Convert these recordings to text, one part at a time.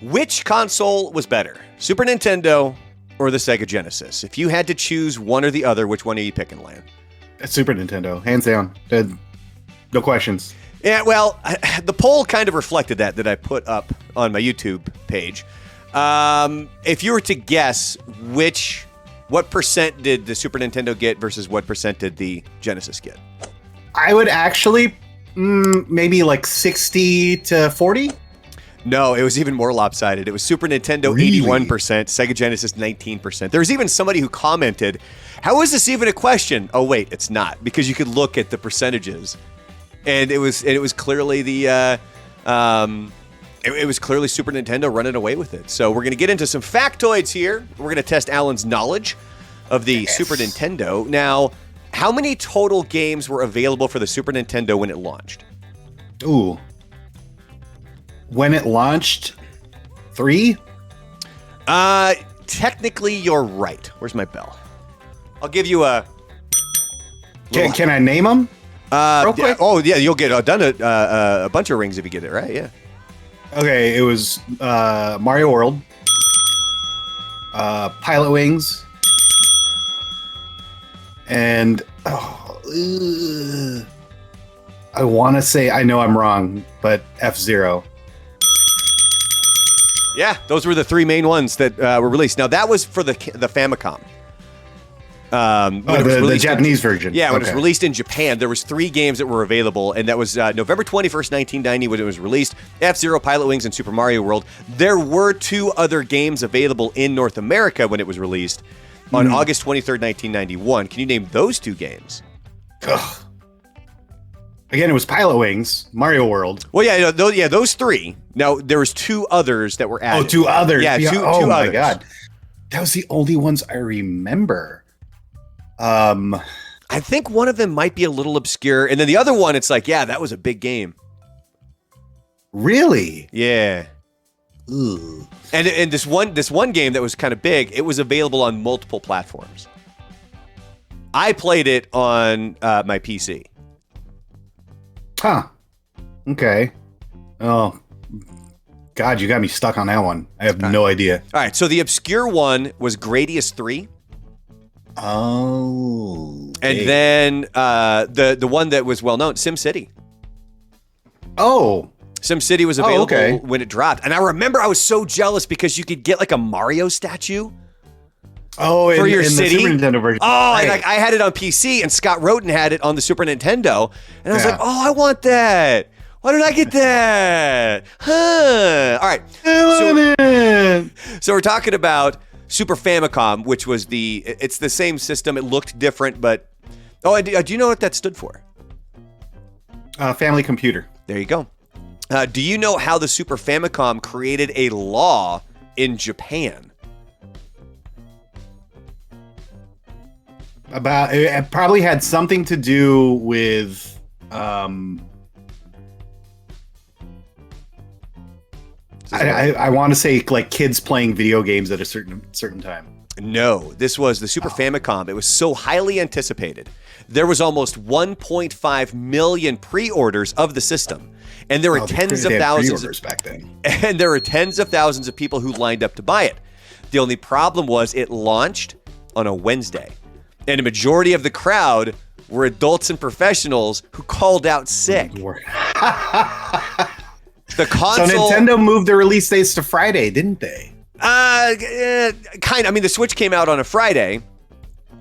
Which console was better, Super Nintendo or the Sega Genesis? If you had to choose one or the other, which one are you picking, Lan? Super Nintendo, hands down. No questions. Yeah, well, the poll kind of reflected that I put up on my YouTube page. If you were to guess what percent did the Super Nintendo get versus what percent did the Genesis get? I would actually maybe like 60 to 40. No, it was even more lopsided. It was Super Nintendo Really? 81%, Sega Genesis 19%. There was even somebody who commented, "How is this even a question?" Oh wait, it's not, because you could look at the percentages, and it was clearly it was clearly Super Nintendo running away with it. So we're going to get into some factoids here. We're going to test Alan's knowledge of the Super Nintendo. Now, how many total games were available for the Super Nintendo when it launched? Ooh. When it launched, 3? Technically, you're right. Where's my bell? I'll give you a... Can I name them? Real quick? Oh, yeah, you'll get a bunch of rings if you get it right, yeah. Okay, it was Mario World, Pilotwings, and I want to say, I know I'm wrong, but F-Zero. Yeah, those were the 3 main ones that were released. Now, that was for the Famicom. The Japanese version. Yeah, when it was released in Japan, there was 3 games that were available, and that was November 21st, 1990 when it was released, F-Zero, Pilotwings, and Super Mario World. There were 2 other games available in North America when it was released on August 23rd, 1991. Can you name those 2 games? Ugh. Again, it was Pilotwings, Mario World. Well, yeah, those 3. Now, there was 2 others that were added. Oh, 2 others. Yeah, two oh my others. God. That was the only ones I remember. I think one of them might be a little obscure, and then the other one, it's like, yeah, that was a big game. Really? Yeah. Ugh. And this one game that was kind of big, it was available on multiple platforms. I played it on my PC. Huh. Okay. Oh, God, you got me stuck on that one. I have no idea. All right, so the obscure one was Gradius III. Oh. And then the one that was well known, SimCity. Oh. SimCity was available when it dropped. And I remember I was so jealous because you could get like a Mario statue. Oh, for your in city. The Super Nintendo version. Oh, right. and like I had it on PC, and Scott Roden had it on the Super Nintendo, and I was Yeah. like, "Oh, I want that. Why did I get that?" Huh. All right. So we're talking about Super Famicom, which was it's the same system. It looked different, but do you know what that stood for? Family computer. There you go. Do you know how the Super Famicom created a law in Japan? It probably had something to do with I want to say like kids playing video games at a certain time. No, this was the Super Famicom. It was so highly anticipated. There was almost 1.5 million pre-orders of the system, and there were tens of thousands back then. And there were tens of thousands of people who lined up to buy it. The only problem was it launched on a Wednesday, and a majority of the crowd were adults and professionals who called out sick. The console. So Nintendo moved the release dates to Friday, didn't they? Kind of. I mean, the Switch came out on a Friday,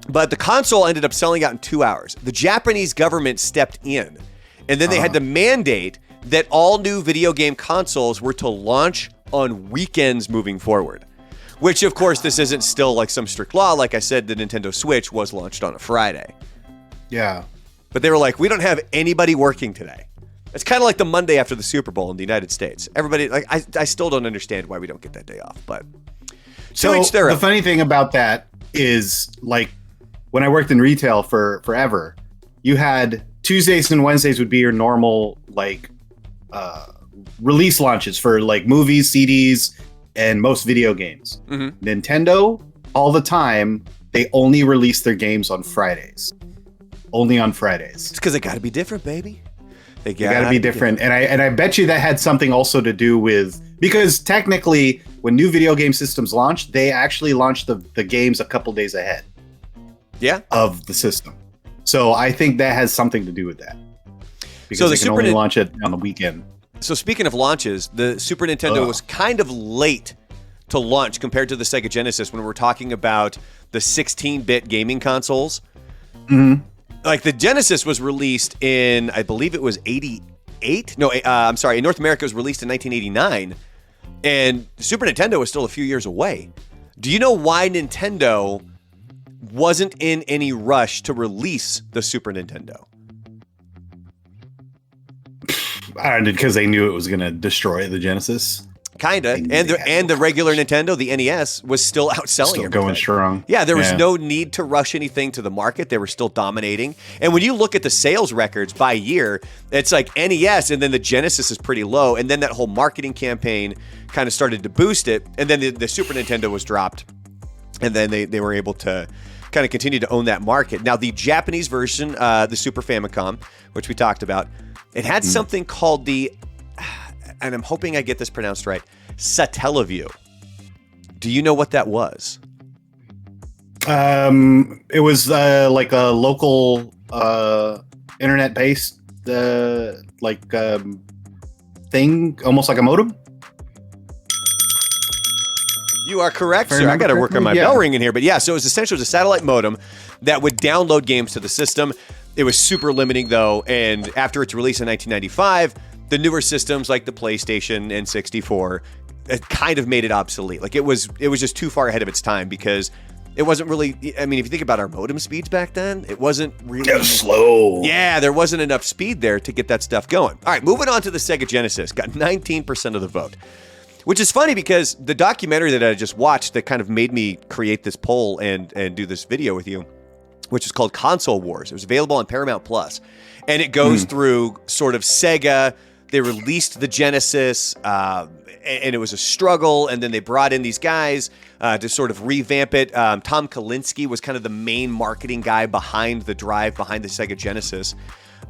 but the console ended up selling out in 2 hours. The Japanese government stepped in, and then they had to mandate that all new video game consoles were to launch on weekends moving forward. Which, of course, this isn't still like some strict law. Like I said, the Nintendo Switch was launched on a Friday. Yeah. But they were like, we don't have anybody working today. It's kind of like the Monday after the Super Bowl in the United States. Everybody, like, I still don't understand why we don't get that day off. But so the funny thing about that is, like, when I worked in retail for forever, you had Tuesdays and Wednesdays would be your normal like release launches for like movies, CDs, and most video games. Mm-hmm. Nintendo, all the time, they only release their games on Fridays. Only on Fridays. It's because they got to be different, baby. They got to be different. And I bet you that had something also to do with, because technically when new video game systems launch, they actually launch the games a couple days ahead of the system. So I think that has something to do with that. Because they can only launch it on the weekend. So speaking of launches, the Super Nintendo was kind of late to launch compared to the Sega Genesis when we're talking about the 16-bit gaming consoles. Mm-hmm. Like the Genesis was released in, I believe it was 88? No, I'm sorry, in North America it was released in 1989, and the Super Nintendo was still a few years away. Do you know why Nintendo wasn't in any rush to release the Super Nintendo? Because they knew it was going to destroy the Genesis. Kinda, and the regular Nintendo, the NES, was still outselling. Still going strong. Yeah, there was no need to rush anything to the market. They were still dominating. And when you look at the sales records by year, it's like NES, and then the Genesis is pretty low, and then that whole marketing campaign kind of started to boost it, and then the Super Nintendo was dropped, and then they were able to kind of continue to own that market. Now, the Japanese version, the Super Famicom, which we talked about, it had something called the, and I'm hoping I get this pronounced right, Satellaview. Do you know what that was? It was like a local internet-based thing, almost like a modem. You are correct, sir. I got to work on my bell ringing here, but yeah. So it was essentially a satellite modem that would download games to the system. It was super limiting though, and after its release in 1995. The newer systems like the PlayStation and 64 it kind of made it obsolete. Like it was just too far ahead of its time because it wasn't really, I mean, if you think about our modem speeds back then, it wasn't really... It was slow. Yeah, there wasn't enough speed there to get that stuff going. All right, moving on to the Sega Genesis. Got 19% of the vote, which is funny because the documentary that I just watched that kind of made me create this poll and do this video with you, which is called Console Wars. It was available on Paramount Plus. And it goes through sort of Sega. They released the Genesis, and it was a struggle, and then they brought in these guys to sort of revamp it. Tom Kalinske was kind of the main marketing guy behind the drive, behind the Sega Genesis.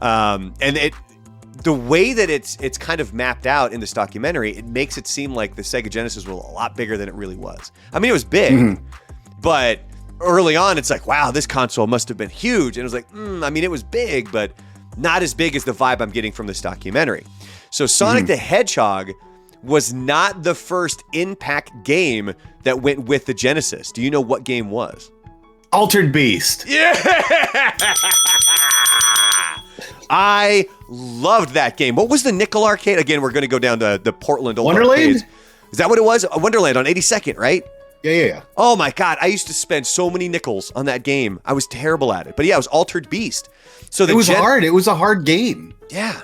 And the way that it's kind of mapped out in this documentary, it makes it seem like the Sega Genesis was a lot bigger than it really was. I mean, it was big, but early on, it's like, wow, this console must have been huge. And it was like, I mean, it was big, but not as big as the vibe I'm getting from this documentary. So Sonic the Hedgehog was not the first impact game that went with the Genesis. Do you know what game was? Altered Beast. Yeah! I loved that game. What was the Nickel Arcade? Again, we're going to go down to the Portland old Wonderland? arcades. Is that what it was? Wonderland on 82nd, right? Yeah. Oh my God, I used to spend so many nickels on that game. I was terrible at it. But yeah, it was Altered Beast. So it was hard. It was a hard game. Yeah.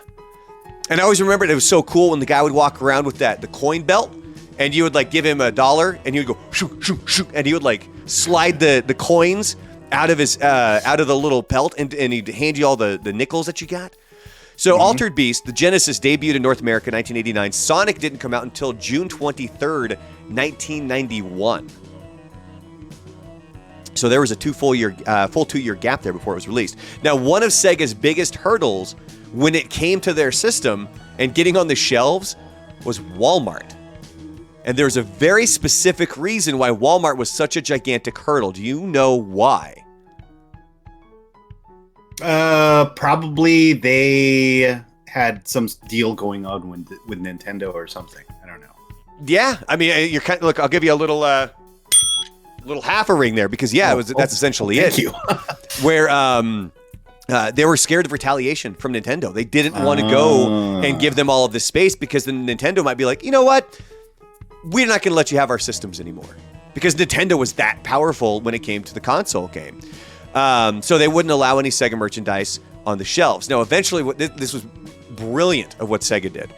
And I always remembered it was so cool when the guy would walk around with the coin belt, and you would like give him $1, and he would go shoot, shoot, shoot, and he would like slide the coins out of his out of the little belt, and he'd hand you all the nickels that you got. So Altered Beast, the Genesis debuted in North America in 1989. Sonic didn't come out until June 23rd, 1991. So there was a full 2-year gap there before it was released. Now, one of Sega's biggest hurdles when it came to their system and getting on the shelves was Walmart. And there's a very specific reason why Walmart was such a gigantic hurdle. Do you know why? Probably they had some deal going on with Nintendo or something. I don't know. Yeah, I mean, you're kind of, look, I'll give you a little half a ring there because that's essentially it. Thank you. Where they were scared of retaliation from Nintendo. They didn't want to go and give them all of this space because then Nintendo might be like, you know what? We're not going to let you have our systems anymore. Because Nintendo was that powerful when it came to the console game. So they wouldn't allow any Sega merchandise on the shelves. Now, eventually, this was brilliant of what Sega did.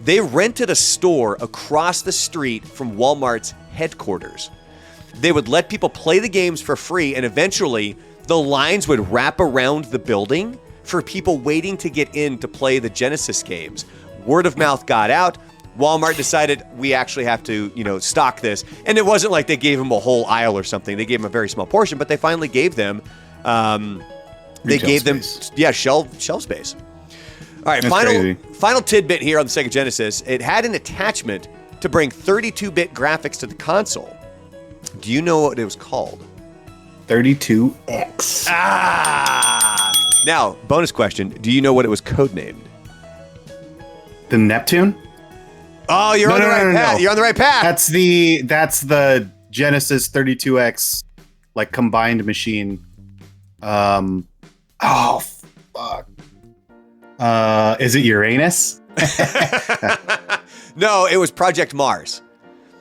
They rented a store across the street from Walmart's headquarters. They would let people play the games for free, and eventually the lines would wrap around the building for people waiting to get in to play the Genesis games. Word of mouth got out. Walmart decided we actually have to, stock this. And it wasn't like they gave them a whole aisle or something. They gave them a very small portion, but they finally gave them, shelf space. All right, final tidbit here on the Sega Genesis. It had an attachment to bring 32-bit graphics to the console. Do you know what it was called? 32X. Now, bonus question. Do you know what it was codenamed? The Neptune? Oh, you're on the right path. You're on the right path. That's the Genesis 32X, like, combined machine. Oh, fuck. Is it Uranus? No, it was Project Mars.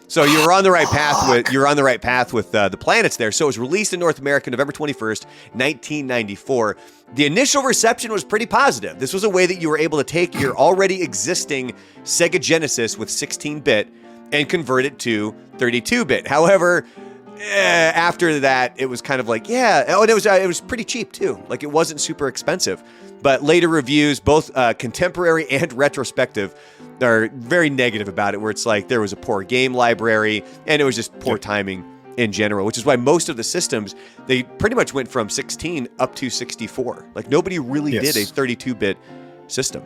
So you were on the right path with the planets there. So it was released in North America November 21st, 1994. The initial reception was pretty positive. This was a way that you were able to take your already existing Sega Genesis with 16-bit and convert it to 32-bit. However, after that, it was kind of like, and it was pretty cheap too. Like, it wasn't super expensive. But later reviews, both contemporary and retrospective, are very negative about it, where it's like there was a poor game library and it was just poor timing in general, which is why most of the systems, they pretty much went from 16 up to 64. Like, nobody really did a 32-bit system.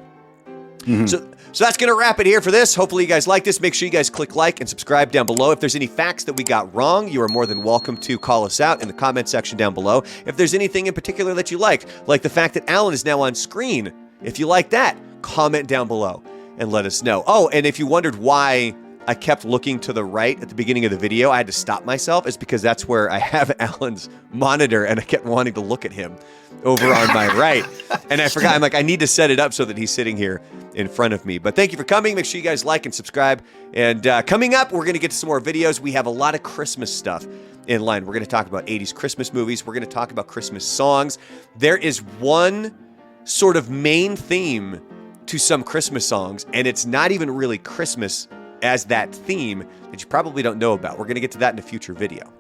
Mm-hmm. So that's going to wrap it here for this. Hopefully you guys like this. Make sure you guys click like and subscribe down below. If there's any facts that we got wrong, you are more than welcome to call us out in the comment section down below. If there's anything in particular that you like the fact that Alan is now on screen, if you like that, comment down below and let us know. Oh, and if you wondered why I kept looking to the right at the beginning of the video, I had to stop myself. It's because that's where I have Alan's monitor and I kept wanting to look at him over on my right. And I forgot, I'm like, I need to set it up so that he's sitting here in front of me. But thank you for coming. Make sure you guys like and subscribe. And coming up, we're going to get to some more videos. We have a lot of Christmas stuff in line. We're going to talk about 80s Christmas movies. We're going to talk about Christmas songs. There is one sort of main theme to some Christmas songs, and it's not even really Christmas as that theme that you probably don't know about. We're going to get to that in a future video.